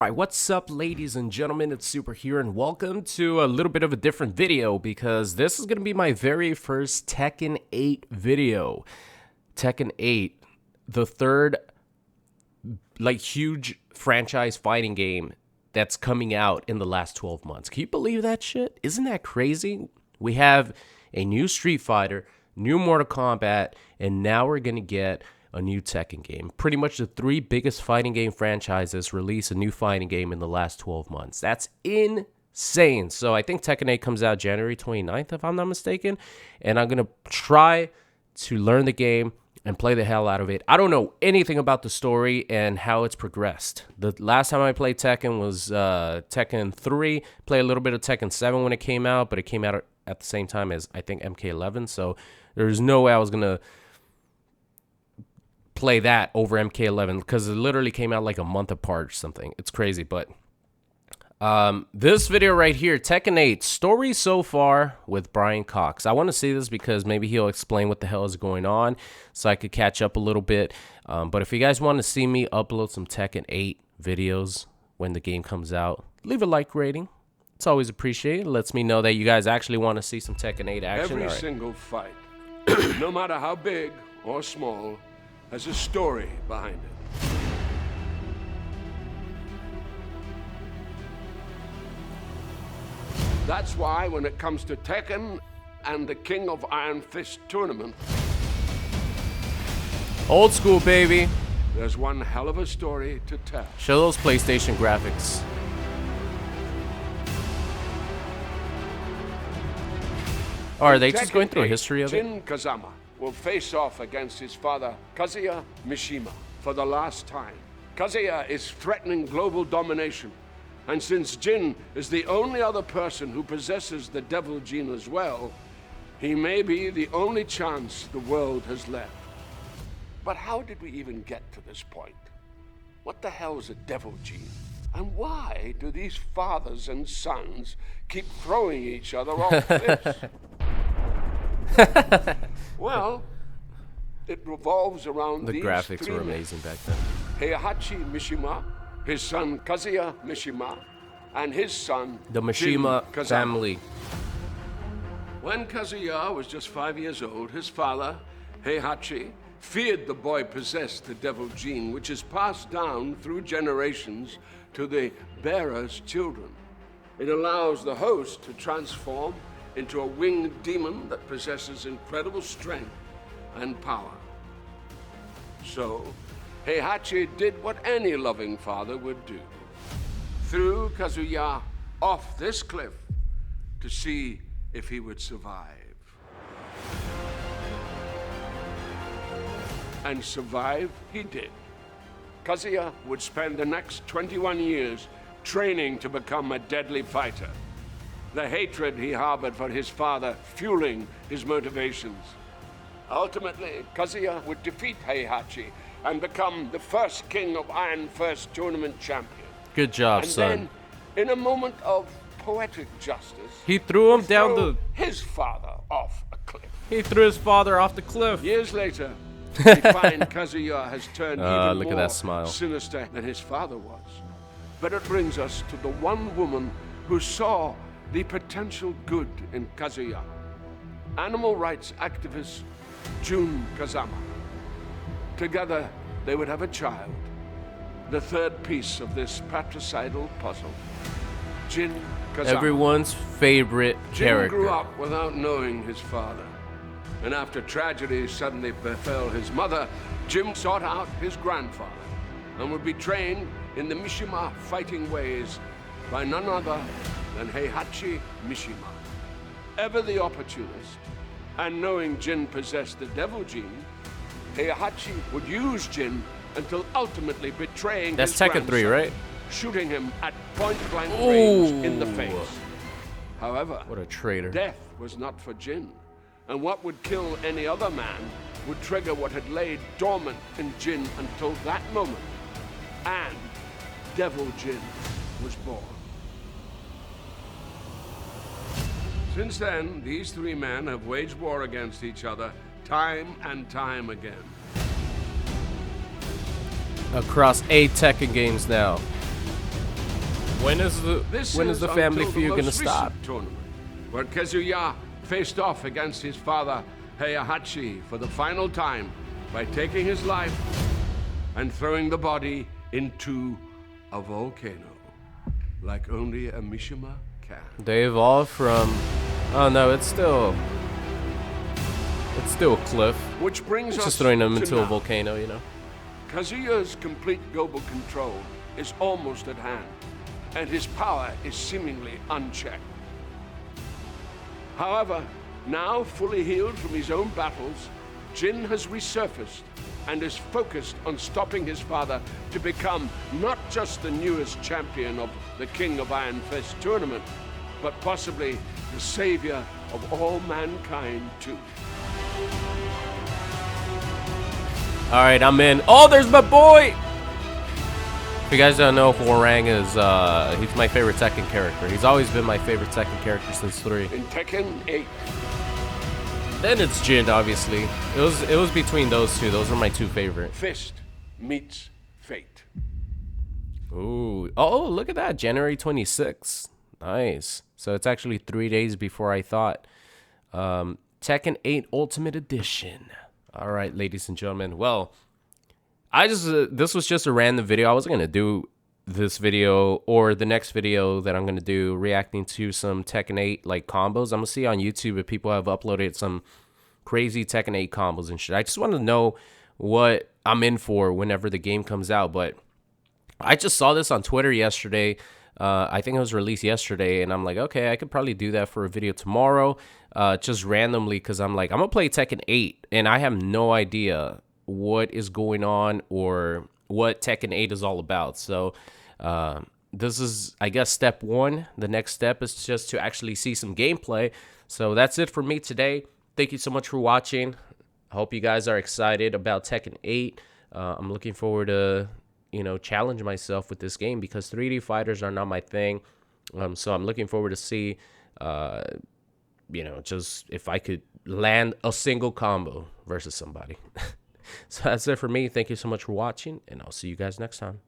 Alright, what's up ladies and gentlemen, it's Super here and welcome to a little bit of a different video because this is going to be my very first Tekken 8 video. Tekken 8, the third huge franchise fighting game that's coming out in the last 12 months. Can you believe that shit? Isn't that crazy? We have a new Street Fighter, new Mortal Kombat, and now we're going to get a new Tekken game. Pretty much the three biggest fighting game franchises release a new fighting game in the last 12 months. That's insane. So I think Tekken 8 comes out January 29th, if I'm not mistaken. And I'm going to try to learn the game and play the hell out of it. I don't know anything about the story and how it's progressed. The last time I played Tekken was Tekken 3. Played a little bit of Tekken 7 when it came out, but it came out at the same time as, I think, MK11. So there's no way I was going to play that over MK11 because it literally came out like a month apart or something. It's crazy, but this video right here, Tekken 8 story so far with Brian Cox. I want to see this because maybe he'll explain what the hell is going on so I could catch up a little bit. But if you guys want to see me upload some Tekken 8 videos when the game comes out, leave a like rating. It's always appreciated. It lets me know that you guys actually want to see some Tekken 8 action. Every single fight, no matter how big or small, has a story behind it. That's why when it comes to Tekken and the King of Iron Fist tournament, Old school, baby. there's one hell of a story to tell. Show those PlayStation graphics. Oh, are they just going through a history of it? Jin Kazama will face off against his father, Kazuya Mishima, for the last time. Kazuya is threatening global domination, and since Jin is the only other person who possesses the devil gene as well, he may be the only chance the world has left. But how did we even get to this point? What the hell is a devil gene? And why do these fathers and sons keep throwing each other off cliffs? Well, it revolves around The these graphics three were men. amazing back then. Heihachi Mishima, his son Kazuya Mishima, and his son The Jin Mishima Kazama. family. When Kazuya was just 5 years old, his father, Heihachi, feared the boy possessed the devil gene, which is passed down through generations to the bearer's children. It allows the host to transform into a winged demon that possesses incredible strength and power. So, Heihachi did what any loving father would do. Threw Kazuya off this cliff to see if he would survive. And survive he did. Kazuya would spend the next 21 years training to become a deadly fighter. The hatred he harbored for his father fueling his motivations. Ultimately, Kazuya would defeat Heihachi and become the first King of Iron Fist tournament champion. Good job, And son. then, in a moment of poetic justice, He threw him would down throw the... his father off a cliff. He threw his father off the cliff. Years later, we find Kazuya has turned even look at more that smile. sinister than his father was. But it brings us to the one woman who saw the potential good in Kazuya. Animal rights activist Jun Kazama. Together, they would have a child, the third piece of this patricidal puzzle. Jin Kazama. Everyone's favorite Jin character. grew up without knowing his father. And after tragedy suddenly befell his mother, Jim sought out his grandfather and would be trained in the Mishima fighting ways by none other than Heihachi Mishima. Ever the opportunist, and knowing Jin possessed the devil gene, Heihachi would use Jin until ultimately betraying That's his Tekken 3, grandson, right? shooting him at point-blank range in the Ooh. face. However, What a traitor. death was not for Jin, and what would kill any other man would trigger what had laid dormant in Jin until that moment, and Devil Jin was born. Since then, these three men have waged war against each other time and time again. across 8 Tekken games now. When is the This family until feud the gonna most stop? recent tournament, where Kazuya faced off against his father Heihachi for the final time by taking his life and throwing the body into a volcano, like only a Mishima can. They evolved from. Oh no, it's still a cliff. Which brings us Just throwing them to into a now. volcano, you know. Kazuya's complete global control is almost at hand, and his power is seemingly unchecked. However, now fully healed from his own battles, Jin has resurfaced and is focused on stopping his father to become not just the newest champion of the King of Iron Fist tournament, but possibly the savior of all mankind too. All right, I'm in. Oh, there's my boy. If you guys don't know, Hwoarang is he's my favorite Tekken character. He's always been my favorite Tekken character since 3. In Tekken 8, Then it's Jin, obviously. It was between those two. Those were my two favorite. Fist meets fate. Ooh. Oh, look at that. January 26th. Nice. So it's actually 3 days before I thought. Tekken 8 Ultimate Edition. All right, ladies and gentlemen. Well, this was just a random video. I wasn't going to do this video or the next video that I'm going to do reacting to some Tekken 8 like combos. I'm going to see on YouTube if people have uploaded some crazy Tekken 8 combos and shit. I just want to know what I'm in for whenever the game comes out. But I just saw this on Twitter yesterday. I think it was released yesterday, and I'm like, okay, I could probably do that for a video tomorrow, just randomly, because I'm like, I'm going to play Tekken 8, and I have no idea what is going on or what Tekken 8 is all about. So this is, I guess, step 1. The next step is just to actually see some gameplay. So that's it for me today. Thank you so much for watching. I hope you guys are excited about Tekken 8. I'm looking forward to challenge myself with this game because 3D fighters are not my thing. So I'm looking forward to see, just if I could land a single combo versus somebody. So that's it for me. Thank you so much for watching, and I'll see you guys next time.